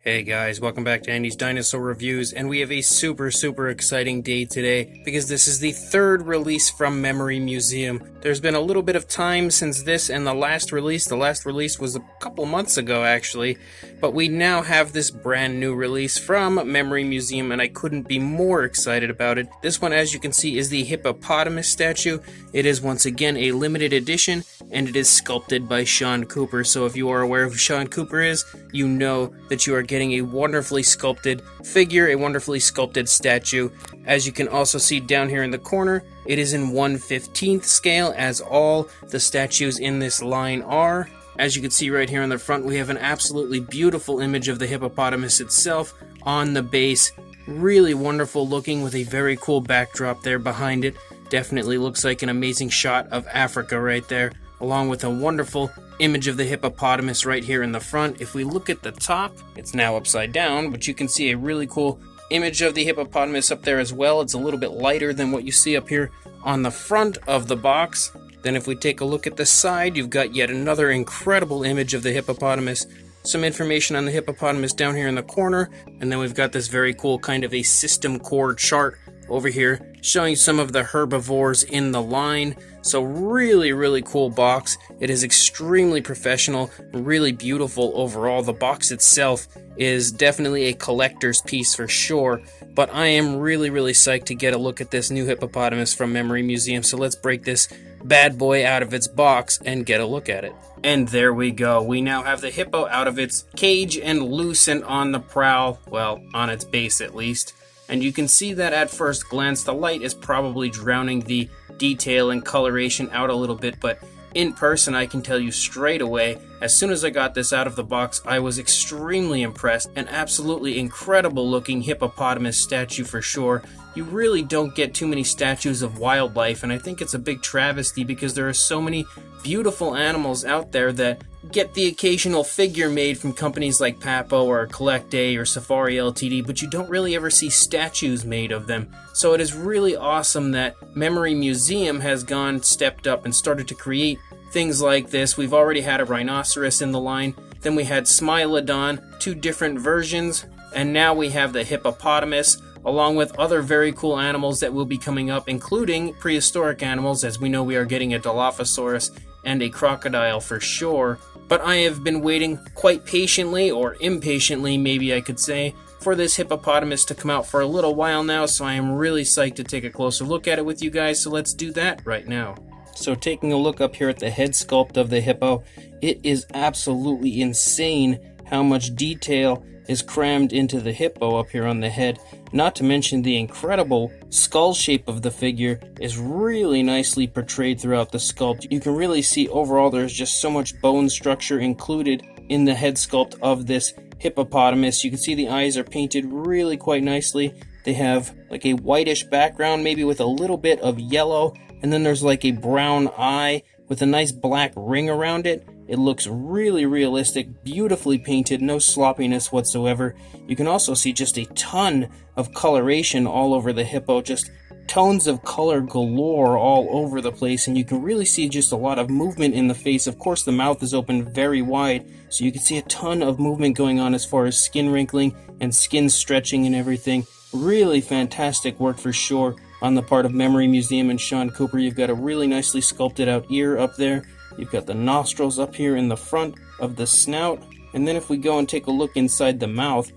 Hey guys, welcome back to Andy's Dinosaur Reviews, and we have a super exciting day today because this is the third release from Memory Museum. There's been a little bit of time since this and the last release. The last release was a couple months ago actually, but we now have this brand new release from Memory Museum and I couldn't be more excited about it. This one, as you can see, is the Hippopotamus Statue. It is once again a limited edition and it is sculpted by Sean Cooper. So if you are aware of who Sean Cooper is, you know that you are getting a wonderfully sculpted figure, a wonderfully sculpted statue. As you can also see down here in the corner, it is in 1/15th scale, as all the statues in this line are. As you can see right here on the front, we have an absolutely beautiful image of the hippopotamus itself on the base. Really wonderful looking with a very cool backdrop there behind it. Definitely looks like an amazing shot of Africa right there, along with a wonderful image of the hippopotamus right here in the front. If we look at the top, it's now upside down, but you can see a really cool image of the hippopotamus up there as well. It's a little bit lighter than what you see up here on the front of the box. Then if we take a look at the side, you've got yet another incredible image of the hippopotamus. Some information on the hippopotamus down here in the corner, and then we've got this very cool kind of a system core chart over here showing some of the herbivores in the line. So really cool box. It is extremely professional, really beautiful overall. The box itself is definitely a collector's piece for sure, but I am really psyched to get a look at this new hippopotamus from Memory Museum. So let's break this bad boy out of its box and get a look at it. And there we go. We now have the hippo out of its cage and loose and on the prowl, well, on its base at least. And you can see that at first glance the light is probably drowning the detail and coloration out a little bit, but in person I can tell you straight away, as soon as I got this out of the box, I was extremely impressed. An absolutely incredible looking hippopotamus statue for sure. You really don't get too many statues of wildlife, and I think it's a big travesty because there are so many beautiful animals out there that get the occasional figure made from companies like Papo or Collect A or Safari Ltd, but you don't really ever see statues made of them. So it is really awesome that Memory Museum has stepped up and started to create things like this. We've already had a rhinoceros in the line, then we had Smilodon, two different versions, and now we have the hippopotamus, along with other very cool animals that will be coming up, including prehistoric animals, as we know we are getting a Dilophosaurus and a crocodile for sure. But I have been waiting quite patiently, or impatiently maybe I could say, for this hippopotamus to come out for a little while now, so I am really psyched to take a closer look at it with you guys, so let's do that right now. So taking a look up here at the head sculpt of the hippo, it is absolutely insane how much detail is crammed into the hippo up here on the head. Not to mention the incredible skull shape of the figure is really nicely portrayed throughout the sculpt. You can really see overall there's just so much bone structure included in the head sculpt of this hippopotamus. You can see the eyes are painted really quite nicely. They have like a whitish background, maybe with a little bit of yellow, and then there's like a brown eye with a nice black ring around it. It looks really realistic, beautifully painted, no sloppiness whatsoever. You can also see just a ton of coloration all over the hippo, just tones of color galore all over the place, and you can really see just a lot of movement in the face. Of course, the mouth is open very wide, so you can see a ton of movement going on as far as skin wrinkling and skin stretching and everything. Really fantastic work for sure on the part of Memory Museum and Sean Cooper. You've got a really nicely sculpted out ear up there. You've got the nostrils up here in the front of the snout. And then if we go and take a look inside the mouth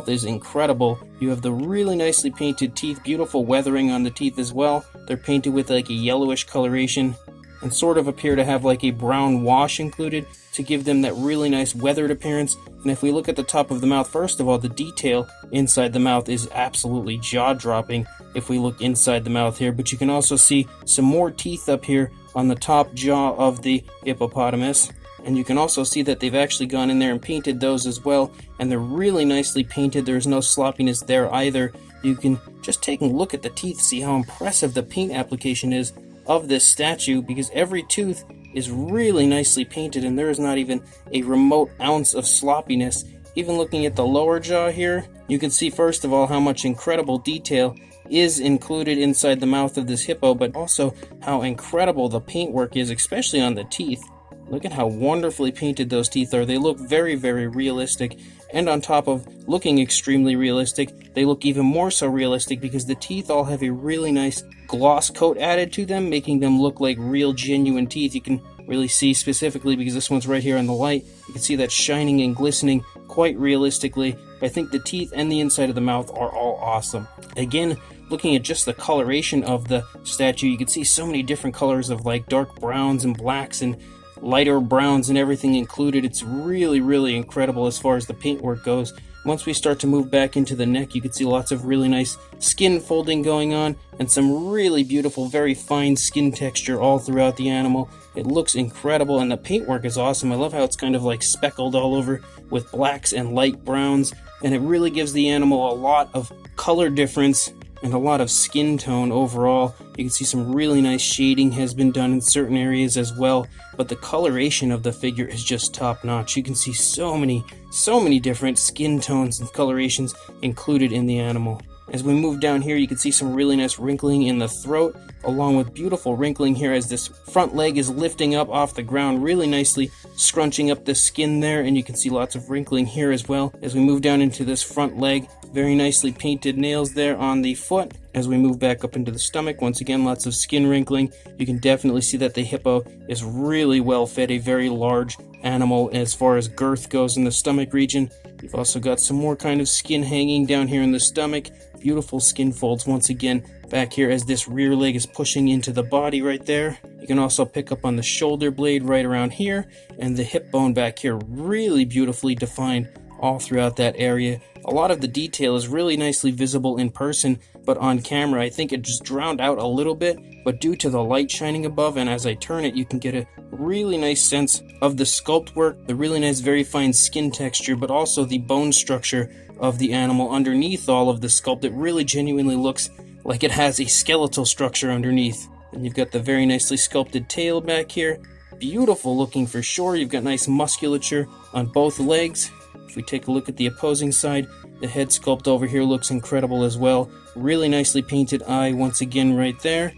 is incredible. You have the really nicely painted teeth, beautiful weathering on the teeth as well. They're painted with like a yellowish coloration and sort of appear to have like a brown wash included to give them that really nice weathered appearance. And if we look at the top of the mouth, first of all, the detail inside the mouth is absolutely jaw-dropping if we look inside the mouth here. But you can also see some more teeth up here on the top jaw of the hippopotamus. And you can also see that they've actually gone in there and painted those as well. And they're really nicely painted. There's no sloppiness there either. You can just take a look at the teeth, see how impressive the paint application is of this statue, because every tooth is really nicely painted and there is not even a remote ounce of sloppiness. Even looking at the lower jaw here, you can see first of all how much incredible detail is included inside the mouth of this hippo, but also how incredible the paintwork is, especially on the teeth. Look at how wonderfully painted those teeth are. They look very realistic, and on top of looking extremely realistic, they look even more so realistic because the teeth all have a really nice gloss coat added to them, making them look like real genuine teeth. You can really see specifically because this one's right here in the light. You can see that shining and glistening quite realistically. I think the teeth and the inside of the mouth are all awesome. Again, looking at just the coloration of the statue, you can see so many different colors of like dark browns and blacks and lighter browns and everything included. It's really, really incredible as far as the paintwork goes. Once we start to move back into the neck, you can see lots of really nice skin folding going on and some really beautiful, very fine skin texture all throughout the animal. It looks incredible and the paintwork is awesome. I love how it's kind of like speckled all over with blacks and light browns, and it really gives the animal a lot of color difference and a lot of skin tone overall. You can see some really nice shading has been done in certain areas as well, but the coloration of the figure is just top notch. You can see so many different skin tones and colorations included in the animal. As we move down here, you can see some really nice wrinkling in the throat, along with beautiful wrinkling here as this front leg is lifting up off the ground, really nicely scrunching up the skin there, and you can see lots of wrinkling here as well. As we move down into this front leg, very nicely painted nails there on the foot. As we move back up into the stomach, once again, lots of skin wrinkling. You can definitely see that the hippo is really well fed, a very large animal as far as girth goes in the stomach region. You've also got some more kind of skin hanging down here in the stomach. Beautiful skin folds once again back here as this rear leg is pushing into the body right there. You can also pick up on the shoulder blade right around here, and the hip bone back here really beautifully defined all throughout that area. A lot of the detail is really nicely visible in person, but on camera I think it just drowned out a little bit, but due to the light shining above and as I turn it, you can get a really nice sense of the sculpt work, the really nice very fine skin texture, but also the bone structure of the animal underneath all of the sculpt. It really genuinely looks like it has a skeletal structure underneath. And you've got the very nicely sculpted tail back here. Beautiful looking for sure. You've got nice musculature on both legs. If we take a look at the opposing side, the head sculpt over here looks incredible as well. Really nicely painted eye once again right there.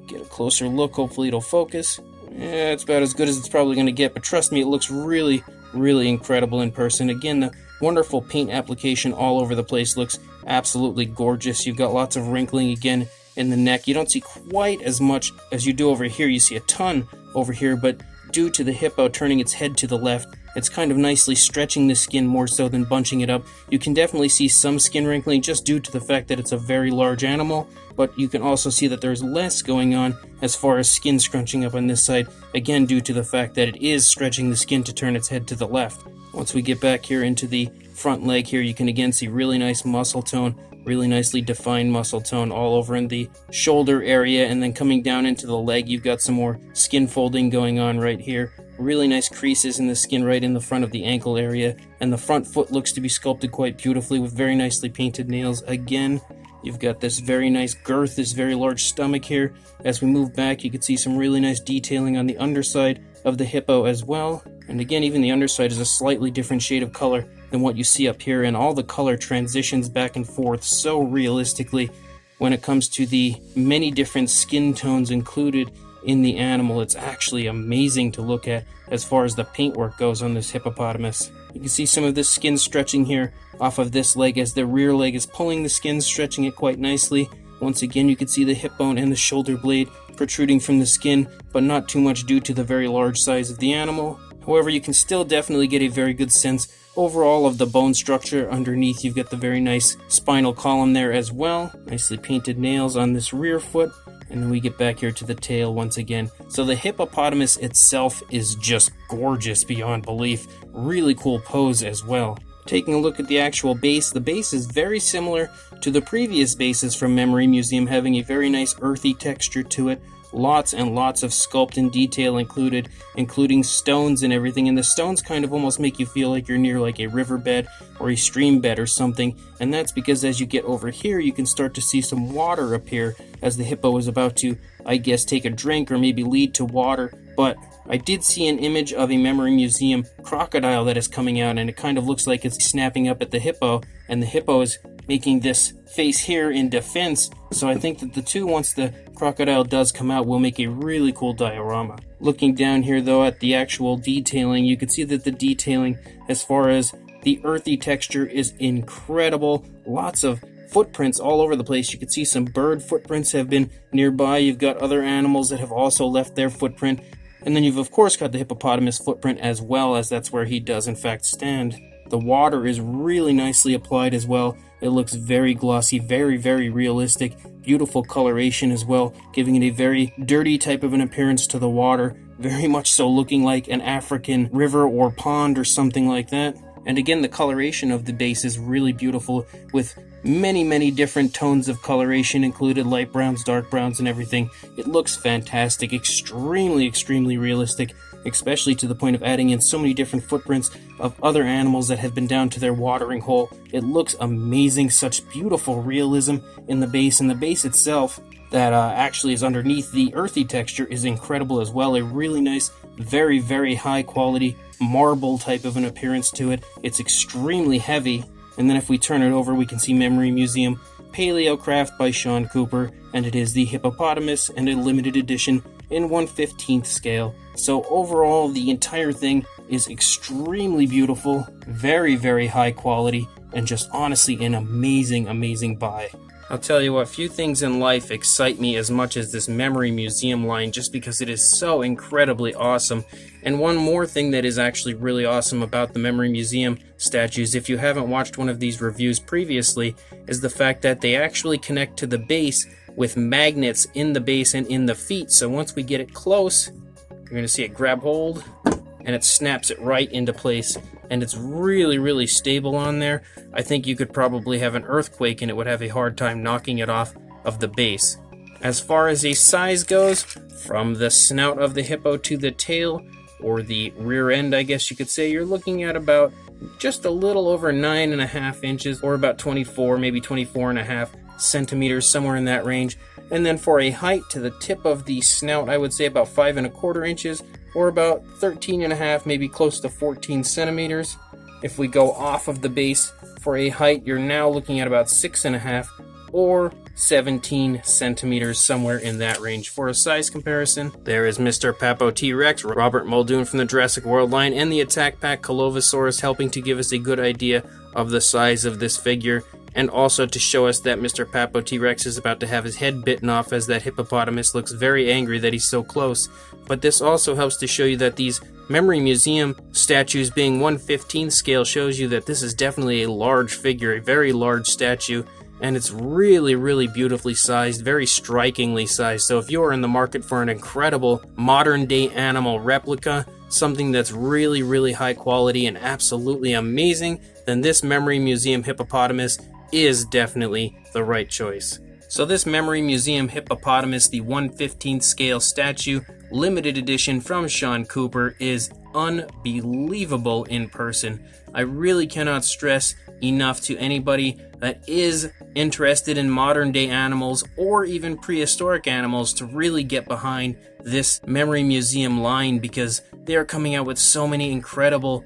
Get a closer look, hopefully it'll focus. Yeah, it's about as good as it's probably going to get, but trust me, it looks really, really incredible in person. Again, the wonderful paint application all over the place looks absolutely gorgeous. You've got lots of wrinkling again in the neck. You don't see quite as much as you do over here. You see a ton over here, but due to the hippo turning its head to the left, it's kind of nicely stretching the skin more so than bunching it up. You can definitely see some skin wrinkling just due to the fact that it's a very large animal, but you can also see that there's less going on as far as skin scrunching up on this side, again due to the fact that it is stretching the skin to turn its head to the left. Once we get back here into the front leg here, you can again see really nice muscle tone, really nicely defined muscle tone all over in the shoulder area, and then coming down into the leg, you've got some more skin folding going on right here. Really nice creases in the skin right in the front of the ankle area, and the front foot looks to be sculpted quite beautifully with very nicely painted nails again. You've got this very nice girth, this very large stomach here. As we move back, you can see some really nice detailing on the underside of the hippo as well. And again, even the underside is a slightly different shade of color than what you see up here, and all the color transitions back and forth so realistically when it comes to the many different skin tones included in the animal. It's actually amazing to look at as far as the paintwork goes on this hippopotamus. You can see some of this skin stretching here off of this leg as the rear leg is pulling the skin, stretching it quite nicely. Once again, you can see the hip bone and the shoulder blade protruding from the skin, but not too much due to the very large size of the animal. However, you can still definitely get a very good sense overall of the bone structure underneath. You've got the very nice spinal column there as well. Nicely painted nails on this rear foot. And then we get back here to the tail once again. So the hippopotamus itself is just gorgeous beyond belief. Really cool pose as well. Taking a look at the actual base, the base is very similar to the previous bases from Memory Museum, having a very nice earthy texture to it. Lots and lots of sculpt and detail included, including stones and everything, and the stones kind of almost make you feel like you're near like a riverbed or a stream bed or something, and that's because as you get over here you can start to see some water appear as the hippo is about to, I guess, take a drink or maybe lead to water. But I did see an image of a Memory Museum crocodile that is coming out, and it kind of looks like it's snapping up at the hippo, and the hippo is making this face here in defense. So I think that the two, once the crocodile does come out, will make a really cool diorama. Looking down here though at the actual detailing, you can see that the detailing as far as The earthy texture is incredible. Lots of footprints all over the place. You can see some bird footprints have been nearby. You've got other animals that have also left their footprint. And then you've of course got the hippopotamus footprint as well, as that's where he does in fact stand. The water is really nicely applied as well. It looks very glossy, very, very realistic. Beautiful coloration as well, giving it a very dirty type of an appearance to the water. Very much so looking like an African river or pond or something like that. And again, the coloration of the base is really beautiful, with many, many different tones of coloration included, light browns, dark browns, and everything. It looks fantastic, extremely, extremely realistic, especially to the point of adding in so many different footprints of other animals that have been down to their watering hole. It looks amazing, such beautiful realism in the base, and the base itself that actually is underneath the earthy texture is incredible as well. A really nice, very, very high quality marble type of an appearance to it. It's extremely heavy. And then if we turn it over, we can see Memory Museum Paleocraft by Sean Cooper, and it is the hippopotamus and a limited edition in 1/15th scale. So overall, the entire thing is extremely beautiful, very, very high quality, and just honestly an amazing, amazing buy. I'll tell you what, few things in life excite me as much as this Memory Museum line, just because it is so incredibly awesome. And one more thing that is actually really awesome about the Memory Museum statues, if you haven't watched one of these reviews previously, is the fact that they actually connect to the base with magnets in the base and in the feet. So once we get it close, you're going to see it grab hold, and it snaps it right into place. And it's really, really stable on there. I think you could probably have an earthquake and it would have a hard time knocking it off of the base. As far as a size goes, from the snout of the hippo to the tail, or the rear end, I guess you could say, you're looking at about just a little over 9.5 inches, or about 24, maybe 24.5 centimeters, somewhere in that range. And then for a height to the tip of the snout, I would say about 5.25 inches, or about 13.5, maybe close to 14 centimeters. If we go off of the base for a height, you're now looking at about 6.5 or 17 centimeters, somewhere in that range. For a size comparison, there is Mr. Papo T-Rex, Robert Muldoon from the Jurassic World line, and the Attack Pack Colovosaurus, helping to give us a good idea of the size of this figure, and also to show us that Mr. Papo T-Rex is about to have his head bitten off, as that hippopotamus looks very angry that he's so close. But this also helps to show you that these Memory Museum statues being 1/15 scale shows you that this is definitely a large figure, a very large statue, and it's really, really beautifully sized, very strikingly sized. So if you're in the market for an incredible modern day animal replica, something that's really, really high quality and absolutely amazing, then this Memory Museum hippopotamus is definitely the right choice. So this Memory Museum hippopotamus, the 1/15 scale statue, limited edition from Sean Cooper, is unbelievable in person. I really cannot stress enough to anybody that is interested in modern day animals or even prehistoric animals to really get behind this Memory Museum line, because they are coming out with so many incredible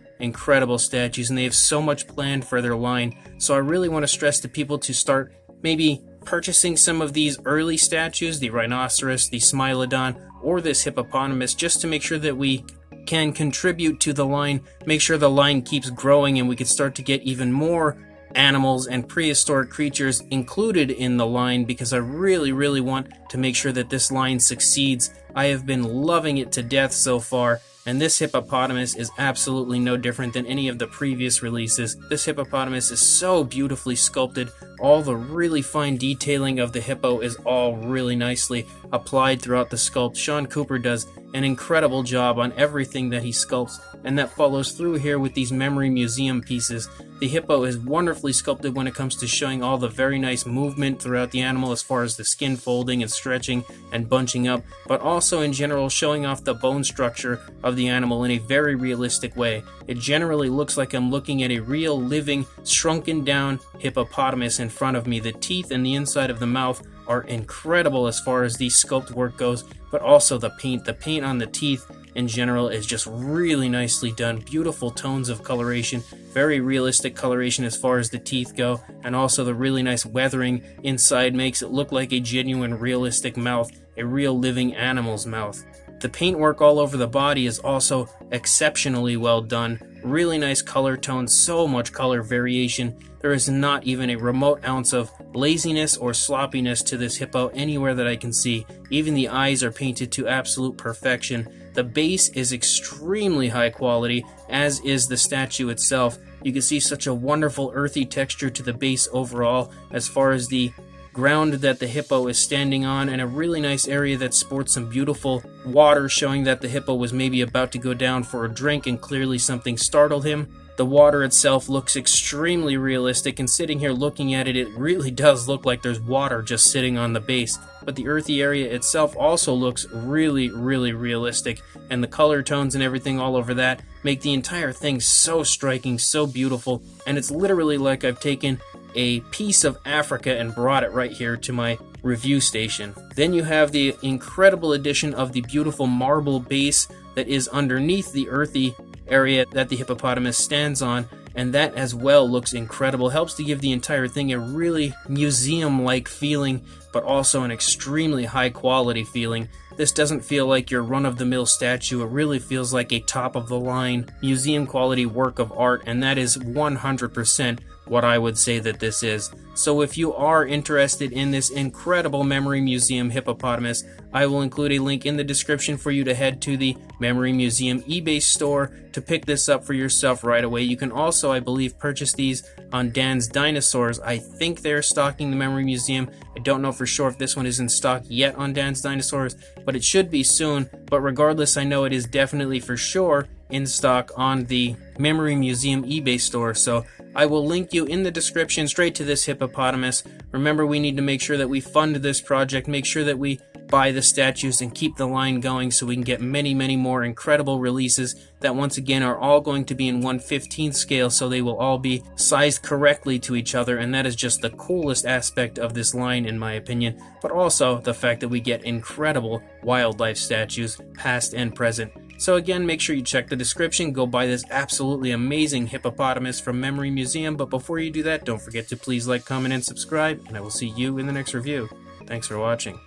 statues, and they have so much planned for their line. So I really want to stress to people to start maybe purchasing some of these early statues, the rhinoceros, the smilodon, or this hippopotamus, just to make sure that we can contribute to the line, make sure the line keeps growing, and we can start to get even more animals and prehistoric creatures included in the line, because I really, really want to make sure that this line succeeds. I have been loving it to death so far, and this hippopotamus is absolutely no different than any of the previous releases. This hippopotamus is so beautifully sculpted. All the really fine detailing of the hippo is all really nicely applied throughout the sculpt. Sean Cooper does an incredible job on everything that he sculpts, and that follows through here with these Memory Museum pieces. The hippo is wonderfully sculpted when it comes to showing all the very nice movement throughout the animal, as far as the skin folding and stretching and bunching up, but also in general showing off the bone structure of the animal in a very realistic way. It generally looks like I'm looking at a real living, shrunken down hippopotamus in front of me. The teeth and the inside of the mouth are incredible as far as the sculpt work goes, but also the paint. The paint on the teeth in general is just really nicely done. Beautiful tones of coloration, very realistic coloration as far as the teeth go, and also the really nice weathering inside makes it look like a genuine realistic mouth, a real living animal's mouth. The paintwork all over the body is also exceptionally well done. Really nice color tone, so much color variation. There is not even a remote ounce of laziness or sloppiness to this hippo anywhere that I can see. Even the eyes are painted to absolute perfection. The base is extremely high quality, as is the statue itself. You can see such a wonderful earthy texture to the base overall, as far as the ground that the hippo is standing on, and a really nice area that sports some beautiful water, showing that the hippo was maybe about to go down for a drink and clearly something startled him. The water itself looks extremely realistic, and sitting here looking at it, it really does look like there's water just sitting on the base. But the earthy area itself also looks really realistic, and the color tones and everything all over that make the entire thing so striking, so beautiful, and it's literally like I've taken a piece of Africa and brought it right here to my review station. Then you have the incredible addition of the beautiful marble base that is underneath the earthy area that the hippopotamus stands on, and that as well looks incredible. Helps to give the entire thing a really museum-like feeling, but also an extremely high-quality feeling. This doesn't feel like your run-of-the-mill statue. It really feels like a top-of-the-line, museum-quality work of art, and that is 100% what I would say that this is. So if you are interested in this incredible Memory Museum hippopotamus, I will include a link in the description for you to head to the Memory Museum eBay store to pick this up for yourself right away. You can also, I believe, purchase these on Dan's Dinosaurs. I think they're stocking the Memory Museum. I don't know for sure if this one is in stock yet on Dan's Dinosaurs, but it should be soon. But regardless, I know it is definitely for sure in stock on the Memory Museum eBay store. So I will link you in the description straight to this hippopotamus. Remember, we need to make sure that we fund this project, make sure that we buy the statues and keep the line going so we can get many more incredible releases that once again are all going to be in 1/15th scale, so they will all be sized correctly to each other, and that is just the coolest aspect of this line in my opinion, but also the fact that we get incredible wildlife statues, past and present. So again, make sure you check the description, go buy this absolutely amazing hippopotamus from Memory Museum, but before you do that, don't forget to please like, comment, and subscribe, and I will see you in the next review. Thanks for watching.